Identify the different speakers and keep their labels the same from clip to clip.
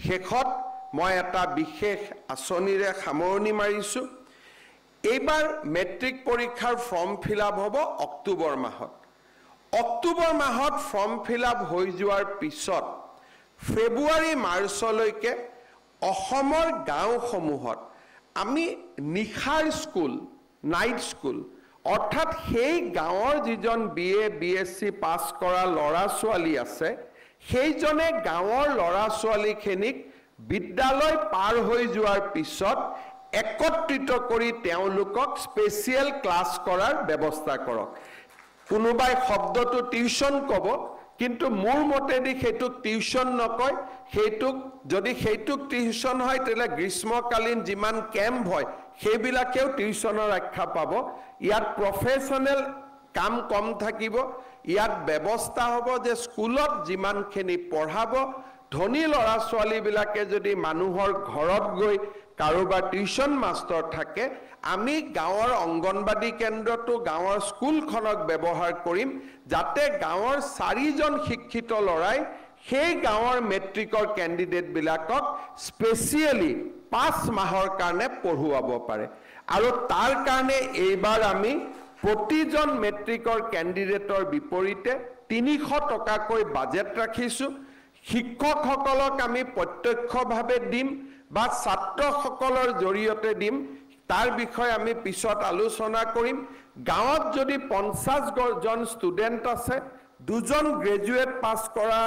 Speaker 1: শেষত মই এটা বিশেষ আঁচনিৰে সামৰণি মাৰিছোঁ। এইবাৰ মেট্ৰিক পৰীক্ষাৰ ফৰ্ম ফিল আপ হ'ব অক্টোবৰ মাহত। অক্টোবৰ মাহত ফৰ্ম ফিল আপ হৈ যোৱাৰ পিছত ফেব্ৰুৱাৰী মাৰ্চলৈকে অসমৰ গাঁওসমূহত আমি নিশাৰ স্কুল, নাইট স্কুল, অৰ্থাৎ সেই গাঁৱৰ যিজন BA BSc পাছ কৰা ল'ৰা ছোৱালী আছে, সেইজনে গাঁৱৰ ল'ৰা ছোৱালীখিনিক বিদ্যালয় পাৰ হৈ যোৱাৰ পিছত একত্ৰিত কৰি তেওঁলোকক স্পেচিয়েল ক্লাছ কৰাৰ ব্যৱস্থা কৰক। কোনোবাই শব্দটো টিউচন ক'ব, কিন্তু মোৰ মতেদি সেইটোক টিউচন নকয়, যদি সেইটোক টিউচন হয় তেতিয়াহ'লে গ্ৰীষ্মকালীন যিমান কেম্প হয় সেইবিলাকেও টিউচনৰ আখ্যা পাব। ইয়াত প্ৰফেশ্যনেল কাম কম থাকিব। ইয়াত ব্যৱস্থা হ'ব যে স্কুলত যিমানখিনি পঢ়াব, ধনী ল'ৰা ছোৱালীবিলাকে যদি মানুহৰ ঘৰত গৈ কাৰোবাৰ টিউচন মাষ্টৰ থাকে, আমি গাঁৱৰ অংগনবাদী কেন্দ্ৰটো গাঁৱৰ স্কুলখনক ব্যৱহাৰ কৰিম, যাতে গাঁৱৰ 4জন শিক্ষিত ল'ৰাই সেই গাঁৱৰ মেট্ৰিকৰ কেণ্ডিডেটবিলাকক স্পেচিয়েলি 5 মাহৰ কাৰণে পঢ়ুৱাব পাৰে। আৰু তাৰ কাৰণে এইবাৰ আমি প্ৰতিজন মেট্ৰিকৰ কেণ্ডিডেটৰ বিপৰীতে 300 টকাকৈ বাজেট ৰাখিছোঁ। শিক্ষকসকলক আমি প্ৰত্যক্ষভাৱে দিম বা ছাত্ৰসকলৰ জৰিয়তে দিম, তাৰ বিষয়ে আমি পিছত আলোচনা কৰিম। গাঁৱত যদি 50জন ষ্টুডেণ্ট আছে, 2জন গ্ৰেজুৱেট পাছ কৰা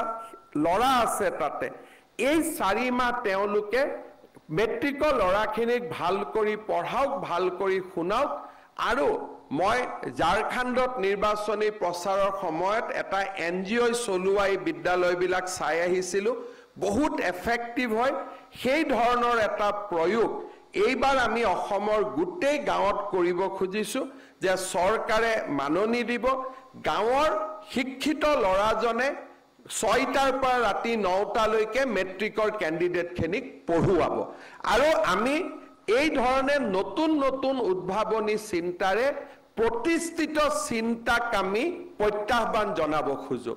Speaker 1: ল'ৰা আছে, তাতে এই 4 মাহ তেওঁলোকে মেট্ৰিকৰ ল'ৰাখিনিক ভাল কৰি পঢ়াওক, ভাল কৰি শুনাওক। আৰু মই ঝাৰখণ্ডত নিৰ্বাচনী প্ৰচাৰৰ সময়ত এটা NGO চলোৱা এই বিদ্যালয়বিলাক চাই আহিছিলোঁ, বহুত এফেক্টিভ হয়। সেই ধৰণৰ এটা প্ৰয়োগ এইবাৰ আমি অসমৰ গোটেই গাঁৱত কৰিব খুজিছোঁ যে চৰকাৰে মাননি দিব, গাঁৱৰ শিক্ষিত ল'ৰাজনে 6টাৰ পৰা ৰাতি 9টালৈকে মেট্ৰিকৰ কেণ্ডিডেটখিনিক পঢ়ুৱাব। আৰু আমি এই ধৰণে নতুন নতুন উদ্ভাৱনী চিন্তাৰে প্ৰতিষ্ঠিত চিন্তাক আমি প্ৰত্যাহ্বান জনাব খোজোঁ।